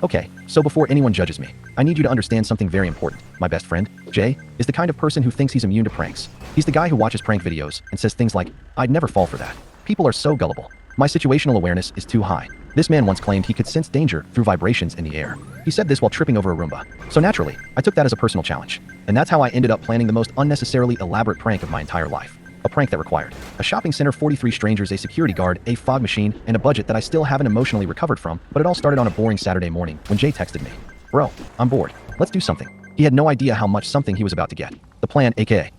Okay, so before anyone judges me, I need you to understand something very important. My best friend, Jay, is the kind of person who thinks he's immune to pranks. He's the guy who watches prank videos and says things like, "I'd never fall for that. People are so gullible. My situational awareness is too high." This man once claimed he could sense danger through vibrations in the air. He said this while tripping over a Roomba. So naturally, I took that as a personal challenge. And that's how I ended up planning the most unnecessarily elaborate prank of my entire life. A prank that required a shopping center, 43 strangers, a security guard, a fog machine, and a budget that I still haven't emotionally recovered from, but it all started on a boring Saturday morning when Jay texted me. "Bro, I'm bored. Let's do something." He had no idea how much something he was about to get. The plan, aka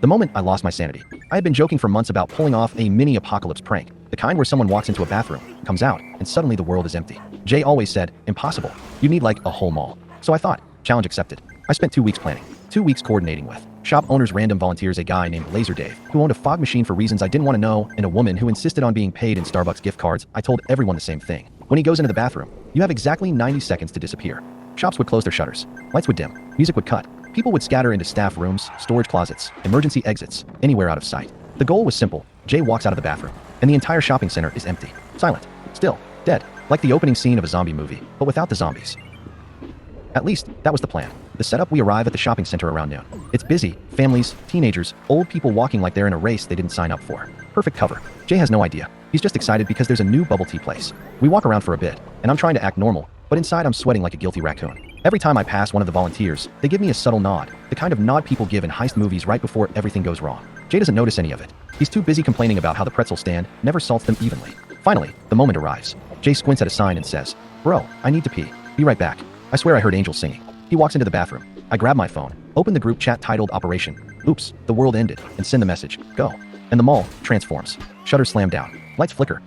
the moment I lost my sanity. I had been joking for months about pulling off a mini apocalypse prank, the kind where someone walks into a bathroom, comes out, and suddenly the world is empty. Jay always said, "Impossible. You need like a whole mall." So I thought, challenge accepted. I spent 2 weeks planning, 2 weeks coordinating with shop owners, random volunteers, a guy named Laser Dave, who owned a fog machine for reasons I didn't want to know, and a woman who insisted on being paid in Starbucks gift cards. I told everyone the same thing. When he goes into the bathroom, you have exactly 90 seconds to disappear. Shops would close their shutters. Lights would dim. Music would cut. People would scatter into staff rooms, storage closets, emergency exits, anywhere out of sight. The goal was simple. Jay walks out of the bathroom, and the entire shopping center is empty, silent, still, dead, like the opening scene of a zombie movie, but without the zombies. At least, that was the plan. The setup: we arrive at the shopping center around noon. It's busy. Families, teenagers, old people walking like they're in a race they didn't sign up for. Perfect cover. Jay has no idea. He's just excited because there's a new bubble tea place. We walk around for a bit, and I'm trying to act normal, but inside I'm sweating like a guilty raccoon. Every time I pass one of the volunteers, they give me a subtle nod, the kind of nod people give in heist movies right before everything goes wrong. Jay doesn't notice any of it. He's too busy complaining about how the pretzel stand never salts them evenly. Finally, the moment arrives. Jay squints at a sign and says, "Bro, I need to pee. Be right back." I swear I heard angels singing. He walks into the bathroom. I grab my phone, open the group chat titled Operation Oops, the World Ended, and send the message, "Go." And the mall transforms. Shutters slam down. Lights flicker.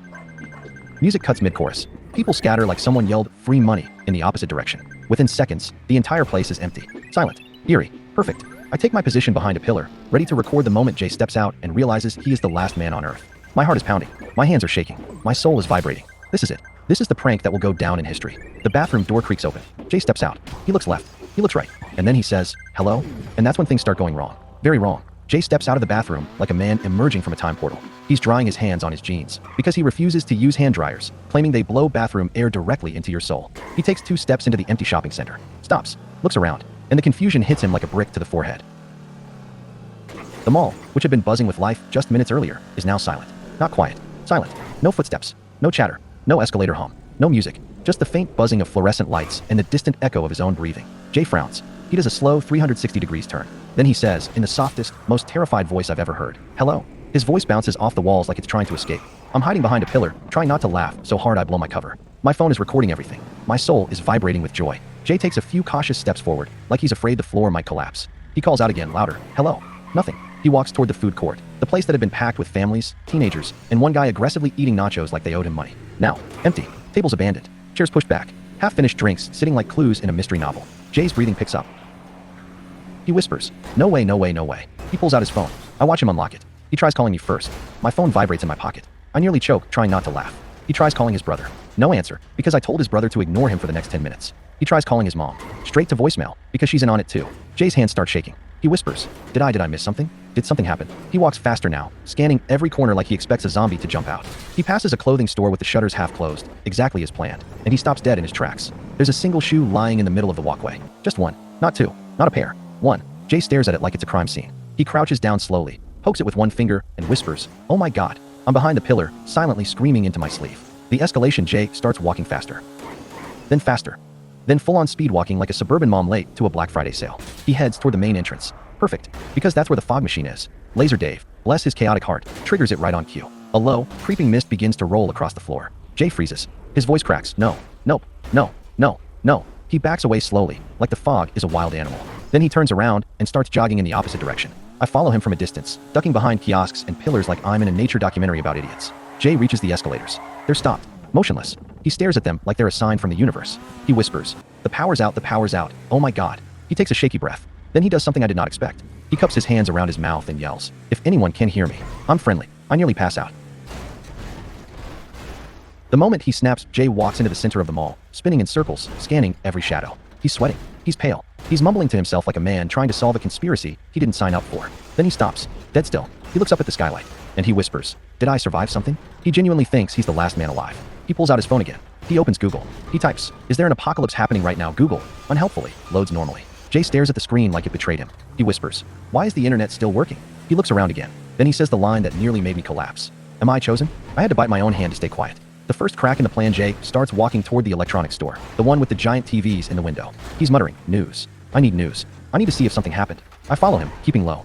Music cuts mid-chorus. People scatter like someone yelled "free money" in the opposite direction. Within seconds, the entire place is empty, silent, eerie, perfect. I take my position behind a pillar, ready to record the moment Jay steps out and realizes he is the last man on earth. My heart is pounding. My hands are shaking. My soul is vibrating. This is it. This is the prank that will go down in history. The bathroom door creaks open. Jay steps out. He looks left. He looks right. And then he says, "Hello?" And that's when things start going wrong. Very wrong. Jay steps out of the bathroom like a man emerging from a time portal. He's drying his hands on his jeans because he refuses to use hand dryers, claiming they blow bathroom air directly into your soul. He takes 2 steps into the empty shopping center, stops, looks around, and the confusion hits him like a brick to the forehead. The mall, which had been buzzing with life just minutes earlier, is now silent. Not quiet. Silent. No footsteps. No chatter. No escalator hum. No music. Just the faint buzzing of fluorescent lights and the distant echo of his own breathing. Jay frowns. He does a slow 360 degrees turn. Then he says, in the softest, most terrified voice I've ever heard, "Hello." His voice bounces off the walls like it's trying to escape. I'm hiding behind a pillar, trying not to laugh so hard I blow my cover. My phone is recording everything. My soul is vibrating with joy. Jay takes a few cautious steps forward, like he's afraid the floor might collapse. He calls out again, louder, "Hello." Nothing. He walks toward the food court, the place that had been packed with families, teenagers, and one guy aggressively eating nachos like they owed him money. Now, empty. Tables abandoned. Chairs pushed back. Half-finished drinks sitting like clues in a mystery novel. Jay's breathing picks up. He whispers, "No way, no way, no way." He pulls out his phone. I watch him unlock it. He tries calling me first. My phone vibrates in my pocket. I nearly choke, trying not to laugh. He tries calling his brother. No answer, because I told his brother to ignore him for the next 10 minutes. He tries calling his mom. Straight to voicemail, because she's in on it too. Jay's hands start shaking. He whispers, Did I miss something? Did something happen?" He walks faster now, scanning every corner like he expects a zombie to jump out. He passes a clothing store with the shutters half closed, exactly as planned, and he stops dead in his tracks. There's a single shoe lying in the middle of the walkway. Just one. Not two. Not a pair. One. Jay stares at it like it's a crime scene. He crouches down slowly, pokes it with one finger, and whispers, "Oh my God." I'm behind the pillar, silently screaming into my sleeve. The escalation. Jay starts walking faster. Then faster. Then full-on speed walking like a suburban mom late to a Black Friday sale. He heads toward the main entrance. Perfect. Because that's where the fog machine is. Laser Dave, bless his chaotic heart, triggers it right on cue. A low, creeping mist begins to roll across the floor. Jay freezes. His voice cracks. No. Nope. No. No. No. He backs away slowly, like the fog is a wild animal. Then he turns around and starts jogging in the opposite direction. I follow him from a distance, ducking behind kiosks and pillars like I'm in a nature documentary about idiots. Jay reaches the escalators. They're stopped, motionless. He stares at them like they're a sign from the universe. He whispers, "The power's out, the power's out. Oh my God." He takes a shaky breath. Then he does something I did not expect. He cups his hands around his mouth and yells, "If anyone can hear me, I'm friendly." I nearly pass out. The moment he snaps, Jay walks into the center of the mall, spinning in circles, scanning every shadow. He's sweating. He's pale. He's mumbling to himself like a man trying to solve a conspiracy he didn't sign up for. Then he stops, dead still. He looks up at the skylight, and he whispers, "Did I survive something?" He genuinely thinks he's the last man alive. He pulls out his phone again. He opens Google. He types, "Is there an apocalypse happening right now?" Google, unhelpfully, loads normally. Jay stares at the screen like it betrayed him. He whispers, "Why is the internet still working?" He looks around again. Then he says the line that nearly made me collapse. Am I chosen? I had to bite my own hand to stay quiet. The first crack in the plan, Jay starts walking toward the electronics store, the one with the giant TVs in the window. He's muttering, "News. I need news. I need to see if something happened." I follow him, keeping low.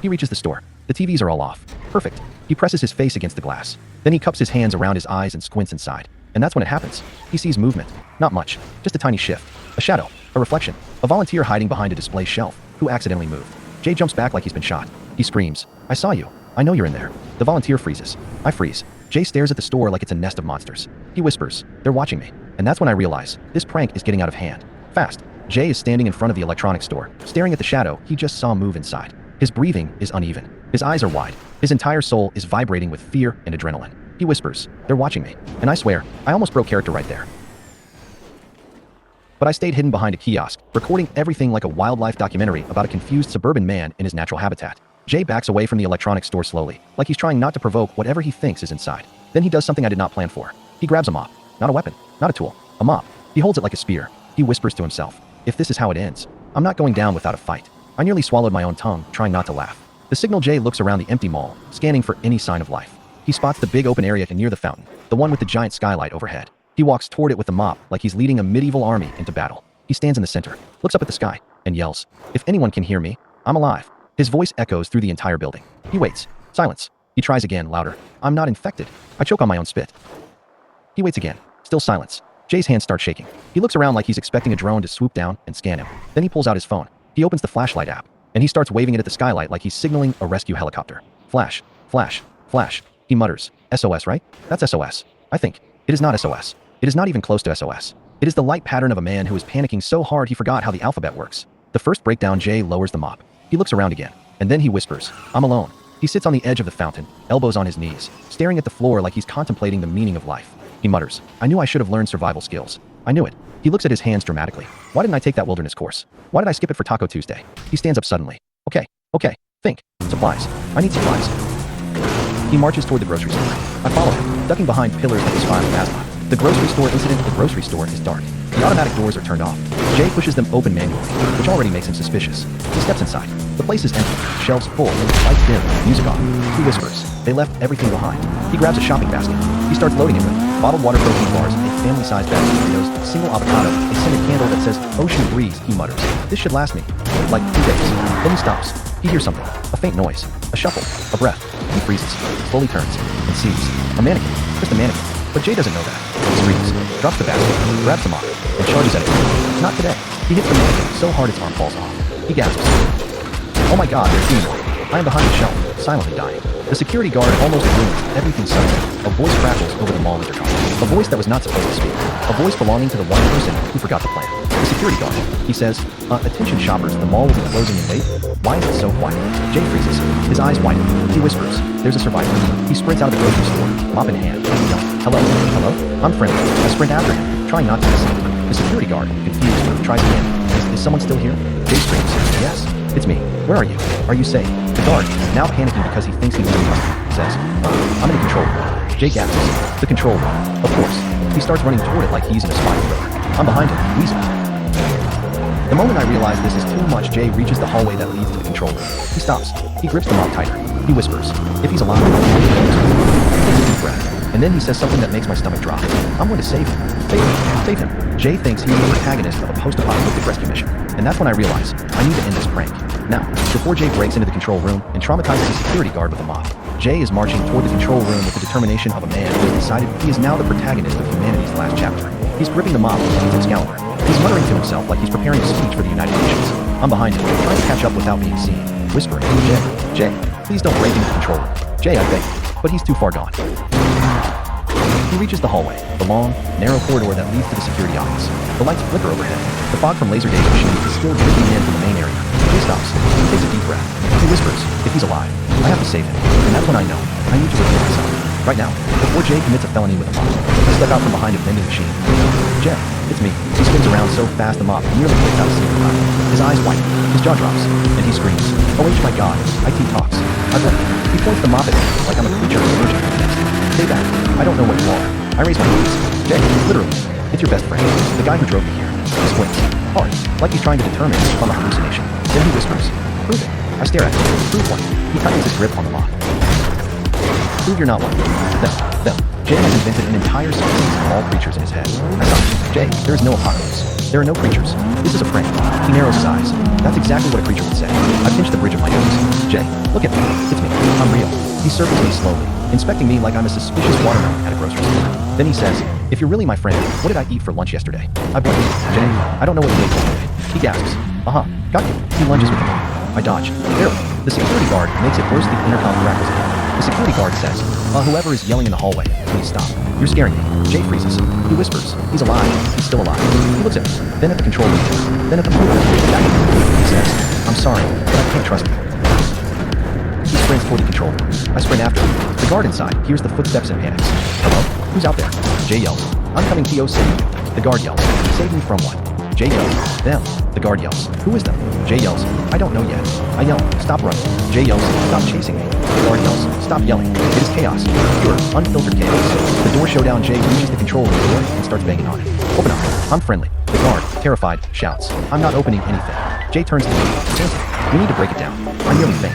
He reaches the store. The TVs are all off. Perfect. He presses his face against the glass. Then he cups his hands around his eyes and squints inside. And that's when it happens. He sees movement. Not much. Just a tiny shift. A shadow. A reflection. A volunteer hiding behind a display shelf, who accidentally moved. Jay jumps back like he's been shot. He screams, "I saw you. I know you're in there." The volunteer freezes. I freeze. Jay stares at the store like it's a nest of monsters. He whispers, "They're watching me." And that's when I realize, this prank is getting out of hand. Fast. Jay is standing in front of the electronics store, staring at the shadow he just saw move inside. His breathing is uneven. His eyes are wide. His entire soul is vibrating with fear and adrenaline. He whispers, "They're watching me." And I swear, I almost broke character right there. But I stayed hidden behind a kiosk, recording everything like a wildlife documentary about a confused suburban man in his natural habitat. Jay backs away from the electronics store slowly, like he's trying not to provoke whatever he thinks is inside. Then he does something I did not plan for. He grabs a mop. Not a weapon, not a tool, a mop. He holds it like a spear. He whispers to himself, "If this is how it ends, I'm not going down without a fight." I nearly swallowed my own tongue, trying not to laugh. The signal Jay looks around the empty mall, scanning for any sign of life. He spots the big open area near the fountain, the one with the giant skylight overhead. He walks toward it with the mop like he's leading a medieval army into battle. He stands in the center, looks up at the sky, and yells, "If anyone can hear me, I'm alive." His voice echoes through the entire building. He waits. Silence. He tries again, louder. "I'm not infected." I choke on my own spit. He waits again. Still silence. Jay's hands start shaking. He looks around like he's expecting a drone to swoop down and scan him. Then he pulls out his phone. He opens the flashlight app, and he starts waving it at the skylight like he's signaling a rescue helicopter. Flash. Flash. Flash. He mutters, "SOS, right? That's SOS. I think. It is not SOS. It is not even close to SOS. It is the light pattern of a man who is panicking so hard he forgot how the alphabet works." The first breakdown, Jay lowers the mop. He looks around again, and then he whispers, "I'm alone." He sits on the edge of the fountain, elbows on his knees, staring at the floor like he's contemplating the meaning of life. He mutters, "I knew I should have learned survival skills. I knew it." He looks at his hands dramatically. "Why didn't I take that wilderness course? Why did I skip it for Taco Tuesday?" He stands up suddenly. Okay. Think. Supplies. I need supplies." He marches toward the grocery store. I follow him, ducking behind pillars like a spy with asthma. The grocery store incident. The grocery store is dark. The automatic doors are turned off. Jay pushes them open manually, which already makes him suspicious. He steps inside. The place is empty, shelves full, lights dim, music on. He whispers, "They left everything behind." He grabs a shopping basket. He starts loading it with bottled water, protein bars, a family-sized bag of potatoes, a single avocado, a scented candle that says "Ocean Breeze." He mutters, "This should last me like 2 days." Then he stops. He hears something. A faint noise. A shuffle. A breath. He freezes. Slowly turns. And sees a mannequin. Just a mannequin. But Jay doesn't know that. He screams, drops the basket, grabs the mop, and charges at it. Not today. He hits the mannequin so hard its arm falls off. He gasps. "Oh my God, there's Dean. I am behind the shelf, silently dying." The security guard almost ruins everything suddenly. A voice crackles over the mall intercom. A voice that was not supposed to speak. A voice belonging to the one person who forgot the plan. The security guard. He says, "Attention shoppers, the mall will be closing in late." Why is it so quiet? Jay freezes. His eyes widen. He whispers, "There's a survivor." He sprints out of the grocery store, mop in hand. "Hello? Hello?" I'm friendly. I sprint after him, trying not to miss him. The security guard, confused, tries again. Is someone still here?" Jay screams, "Yes, it's me. Where are you? Are you safe?" The guard, now panicking because he thinks he knows something, says, "I'm in the control room." Jay gasps. The control room. Of course. He starts running toward it like he's in a spy thriller. I'm behind him, wheezing. The moment I realize this is too much, Jay reaches the hallway that leads to the control room. He stops. He grips the mop tighter. He whispers, "If he's alive, he takes a deep breath. And then he says something that makes my stomach drop. "I'm going to save him. Save him. Save him." Jay thinks he's the protagonist of a post-apocalyptic rescue mission. And that's when I realize I need to end this prank. Now, before Jay breaks into the control room and traumatizes the security guard with a mop, Jay is marching toward the control room with the determination of a man who has decided he is now the protagonist of humanity's last chapter. He's gripping the mop like it's Excalibur. He's muttering to himself like he's preparing a speech for the United Nations. I'm behind him, trying to catch up without being seen, whispering, Jay, please don't break into the control room. Jay, I beg. But he's too far gone. He reaches the hallway, the long, narrow corridor that leads to the security office. The lights flicker overhead. The fog from laser data machines is still dripping in from the main area. He stops. He takes a deep breath. He whispers, "If he's alive, I have to save him." And that's when I know I need to reveal myself. Right now, before Jay commits a felony with a mop, I step out from behind a vending machine. "Jay, it's me." He spins around so fast the mop nearly takes out a single cloud. His eyes whiten. His jaw drops. And he screams, "Oh my God, IT talks." I blink. He points the mop at me like I'm a creature of illusion. "Stay back. I don't know what you are. I I raise my hands. Jay, literally, it's your best friend, the guy who drove me here. He squints, hard, like he's trying to determine if I'm a hallucination. Then he whispers, prove it. I stare at him. Prove what? He tightens his grip on the lock. Prove you're not one. Them. Jay has invented an entire species of all creatures in his head. I thought, Jay, there is no apocalypse. There are no creatures. This is a prank. He narrows his eyes. That's exactly what a creature would say. I pinch the bridge of my nose. Jay, look at me. It's me. I'm real. He circles me slowly, inspecting me like I'm a suspicious watermelon at a grocery store. Then he says, if you're really my friend, what did I eat for lunch yesterday? I blink. Jay, I don't know what you ate today. He gasps. Got you. He lunges with the mop. I dodge. Barely. The security guard makes it worse. The intercom crackles again. The security guard says, whoever is yelling in the hallway, please stop. You're scaring me. Jay freezes. He whispers, he's alive. He's still alive. He looks at me, then at the control room, then at the motor. Back at me. He says, I'm sorry, but I can't trust you. He sprints toward the control room. I sprint after him. The guard inside hears the footsteps and panics. Hello? Who's out there? Jay yells, I'm coming to save you. The guard yells, save me from what? Jay yells, them. The guard yells, who is them? Jay yells, I don't know yet. I yell, stop running. Jay yells, stop chasing me. The guard yells, stop yelling. It is chaos. Pure, unfiltered chaos. The door showdown. Jay reaches the control room door and starts banging on it. Open up. I'm friendly. The guard, terrified, shouts, I'm not opening anything. Jay turns to me. We need to break it down. I nearly faint.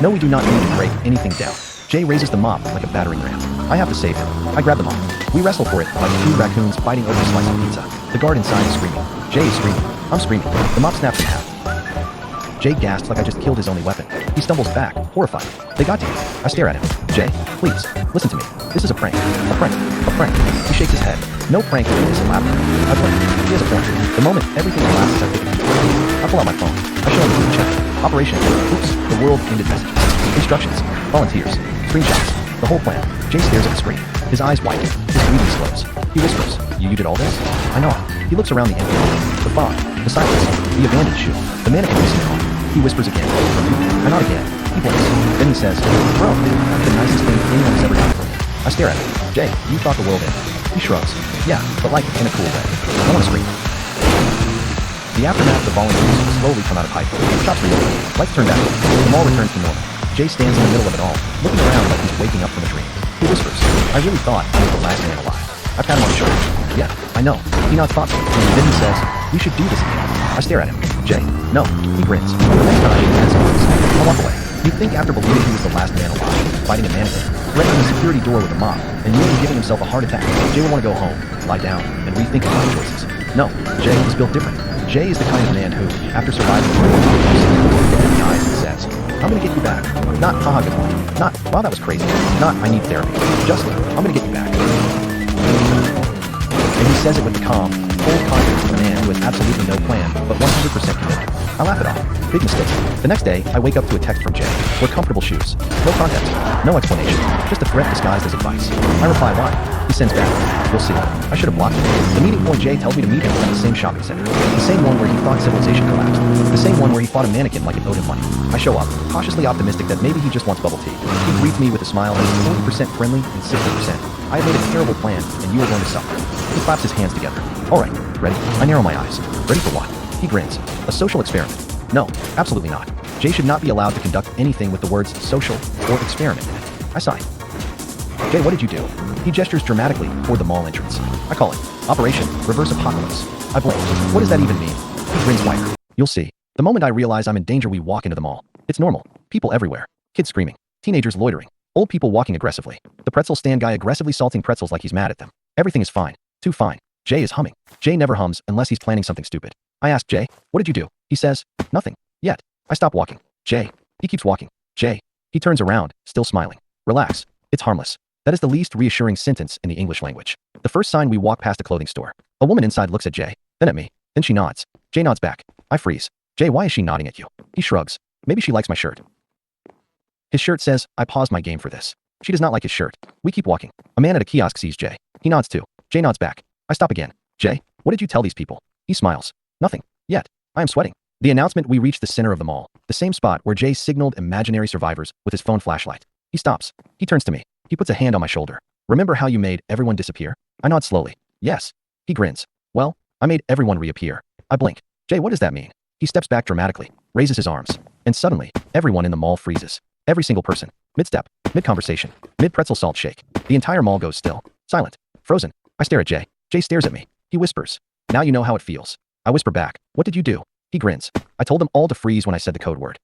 No, we do not need to break anything down. Jay raises the mop like a battering ram. I have to save him. I grab the mop. We wrestle for it like two raccoons fighting over a slice of pizza. The guard inside is screaming. Jay is screaming. I'm screaming. The mop snaps in half. Jay gasps like I just killed his only weapon. He stumbles back, horrified. They got to me. I stare at him. Jay, please, listen to me. This is a prank. A prank. A prank. He shakes his head. No prank is this elaborate. I blink. He has a point. The moment everything collapses, I take it. I pull out my phone. I show him the check. Operation. Oops. The world ended messages. Instructions. Volunteers. Screenshots. The whole plan. Jay stares at the screen. His eyes widen. His breathing slows. He whispers, you did all this? I know. He looks around the empty room. The fog. The silence. The abandoned shoe. The mannequin missing on. He whispers again. And not again. He blinks. Then he says, bro, that's the nicest thing anyone has ever done for me. I stare at him. Jay, you thought the world ended. He shrugs. Yeah, but like in a cool way. I want to scream. The aftermath of volunteers slowly come out of hiding. Shots reopen. Lights turn back. The mall returns to normal. Jay stands in the middle of it all, looking around like he's waking up from a dream. He whispers, I really thought I was the last man alive. I pat him on the shoulder. Yeah, I know. He nods thoughtfully. Then he says, we should do this again. I stare at him. Jay, no. He grins. Next time, I walk away. You'd think after believing he was the last man alive, fighting a mannequin, threatening the security door with a mop, and nearly giving himself a heart attack, Jay would want to go home, lie down, and rethink his life choices. No, Jay is built different. Jay is the kind of man who, after surviving the world, looks in the eyes and says, I'm gonna get you back. Not, haha, good one. Not, wow, that was crazy. Not, I need therapy. Just, I'm gonna get you back. And he says it with the calm, full confidence of a man who has absolutely no plan, but 100% committed. I laugh it off. Big mistake. The next day, I wake up to a text from Jay. Wear comfortable shoes. No context. No explanation. Just a threat disguised as advice. I reply, why? He sends back, we'll see. I should have blocked him. The meeting point Jay tells me to meet him at the same shopping center. The same one where he thought civilization collapsed. The same one where he fought a mannequin like it owed him money. I show up, cautiously optimistic that maybe he just wants bubble tea. He greets me with a smile that is 40% friendly and 60%. I have made a terrible plan, and you are going to suffer. He claps his hands together. All right, ready? I narrow my eyes. Ready for what? He grins. A social experiment. No, absolutely not. Jay should not be allowed to conduct anything with the words social or experiment in it. I sigh. Jay, what did you do? He gestures dramatically toward the mall entrance. I call it Operation Reverse Apocalypse. I blink. What does that even mean? He grins wider. You'll see. The moment I realize I'm in danger, we walk into the mall. It's normal. People everywhere. Kids screaming. Teenagers loitering. Old people walking aggressively. The pretzel stand guy aggressively salting pretzels like he's mad at them. Everything is fine. Too fine. Jay is humming. Jay never hums unless he's planning something stupid. I ask Jay, what did you do? He says, nothing. Yet. I stop walking. Jay. He keeps walking. Jay. He turns around, still smiling. Relax. It's harmless. That is the least reassuring sentence in the English language. The first sign we walk past a clothing store. A woman inside looks at Jay, then at me. Then she nods. Jay nods back. I freeze. Jay, why is she nodding at you? He shrugs. Maybe she likes my shirt. His shirt says, I paused my game for this. She does not like his shirt. We keep walking. A man at a kiosk sees Jay. He nods too. Jay nods back. I stop again. Jay, what did you tell these people? He smiles. Nothing. Yet. I am sweating. The announcement, we reach the center of the mall. The same spot where Jay signaled imaginary survivors with his phone flashlight. He stops. He turns to me. He puts a hand on my shoulder. Remember how you made everyone disappear? I nod slowly. Yes. He grins. Well, I made everyone reappear. I blink. Jay, what does that mean? He steps back dramatically, raises his arms. And suddenly, everyone in the mall freezes. Every single person. Mid-step. Mid-conversation. Mid-pretzel salt shake. The entire mall goes still. Silent. Frozen. I stare at Jay. Jay stares at me. He whispers, "Now you know how it feels." I whisper back, "What did you do?" He grins. "I told them all to freeze when I said the code word."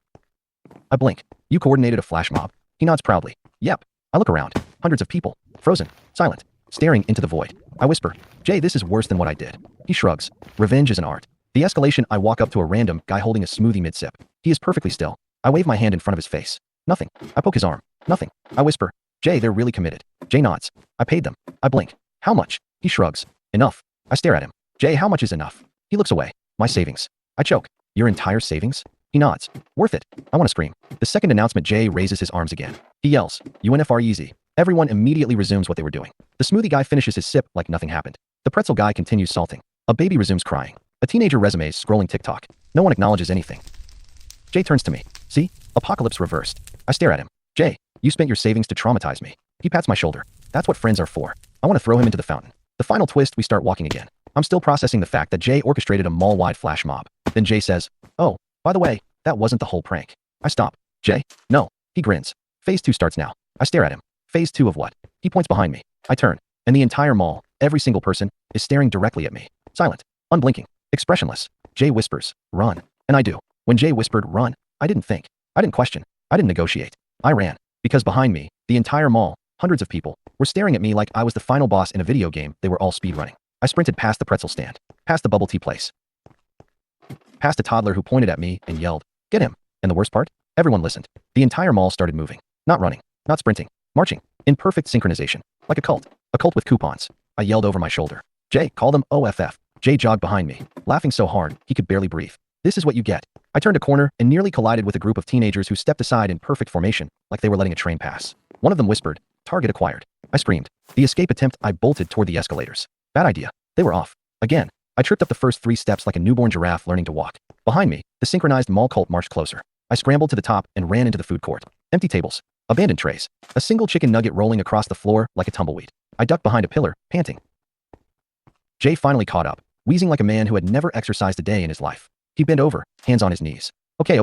I blink. "You coordinated a flash mob?" He nods proudly. "Yep." I look around. Hundreds of people. Frozen. Silent. Staring into the void. I whisper, "Jay, this is worse than what I did." He shrugs. "Revenge is an art." The escalation. I walk up to a random guy holding a smoothie mid-sip. He is perfectly still. I wave my hand in front of his face. "Nothing." I poke his arm. "Nothing." I whisper, "Jay, they're really committed." Jay nods. "I paid them." I blink. "How much?" He shrugs. "Enough." I stare at him. "Jay, how much is enough?" He looks away. "My savings." I choke. "Your entire savings?" He nods. "Worth it." I want to scream. The second announcement, Jay raises his arms again. He yells, "UNFREZ." Everyone immediately resumes what they were doing. The smoothie guy finishes his sip like nothing happened. The pretzel guy continues salting. A baby resumes crying. A teenager resumes scrolling TikTok. No one acknowledges anything. Jay turns to me. "See? Apocalypse reversed." I stare at him. "Jay, you spent your savings to traumatize me." He pats my shoulder. "That's what friends are for." I want to throw him into the fountain. The final twist, we start walking again. I'm still processing the fact that Jay orchestrated a mall-wide flash mob. Then Jay says, "Oh, by the way, that wasn't the whole prank." I stop. "Jay?" "No." He grins. "Phase 2 starts now." I stare at him. "Phase 2 of what?" He points behind me. I turn, and the entire mall, every single person, is staring directly at me. Silent. Unblinking. Expressionless. Jay whispers, "Run." And I do. When Jay whispered, "Run," I didn't think. I didn't question. I didn't negotiate. I ran. Because behind me, the entire mall, hundreds of people, were staring at me like I was the final boss in a video game. They were all speedrunning. I sprinted past the pretzel stand. Past the bubble tea place. Past a toddler who pointed at me and yelled, "Get him." And the worst part? Everyone listened. The entire mall started moving. Not running. Not sprinting. Marching. In perfect synchronization. Like a cult. A cult with coupons. I yelled over my shoulder. "Jay, call them OFF." Jay jogged behind me, laughing so hard, he could barely breathe. "This is what you get." I turned a corner and nearly collided with a group of teenagers who stepped aside in perfect formation, like they were letting a train pass. One of them whispered, "Target acquired." I screamed. The escape attempt. I bolted toward the escalators. Bad idea. They were off. Again. I tripped up the first 3 steps like a newborn giraffe learning to walk. Behind me, the synchronized mall cult marched closer. I scrambled to the top and ran into the food court. Empty tables. Abandoned trays. A single chicken nugget rolling across the floor like a tumbleweed. I ducked behind a pillar, panting. Jay finally caught up, wheezing like a man who had never exercised a day in his life. He bent over, hands on his knees. Okay,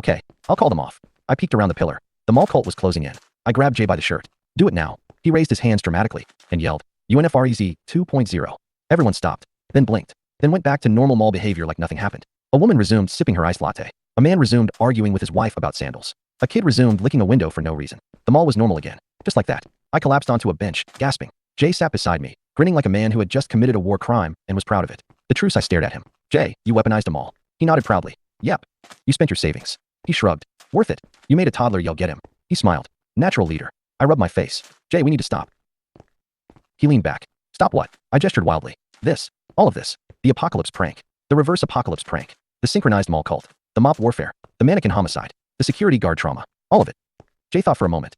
I'll call them off." I peeked around the pillar. The mall cult was closing in. I grabbed Jay by the shirt. "Do it now." He raised his hands dramatically and yelled, "UNFREZ 2.0. Everyone stopped, then blinked, then went back to normal mall behavior like nothing happened. A woman resumed sipping her iced latte. A man resumed arguing with his wife about sandals. A kid resumed licking a window for no reason. The mall was normal again. Just like that. I collapsed onto a bench, gasping. Jay sat beside me, grinning like a man who had just committed a war crime and was proud of it. The truce. I stared at him. "Jay, you weaponized a mall." He nodded proudly. "Yep." "You spent your savings." He shrugged. "Worth it." "You made a toddler yell, 'Get him.'" He smiled. "Natural leader." I rubbed my face. "Jay, we need to stop." He leaned back. "Stop what?" I gestured wildly. "This. All of this. The apocalypse prank. The reverse apocalypse prank. The synchronized mall cult. The mop warfare. The mannequin homicide. The security guard trauma. All of it." Jay thought for a moment.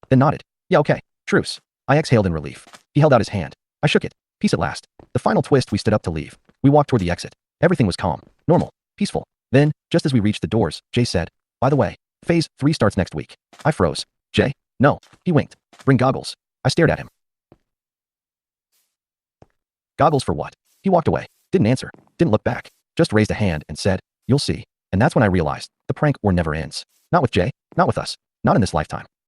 Then nodded. "Yeah, okay. Truce." I exhaled in relief. He held out his hand. I shook it. Peace at last. The final twist. We stood up to leave. We walked toward the exit. Everything was calm. Normal. Peaceful. Then, just as we reached the doors, Jay said, "By the way, phase 3 starts next week." I froze. "Jay?" "No." He winked. "Bring goggles." I stared at him. "Goggles for what?" He walked away. Didn't answer. Didn't look back. Just raised a hand and said, "You'll see." And that's when I realized, the prank war never ends. Not with Jay. Not with us. Not in this lifetime.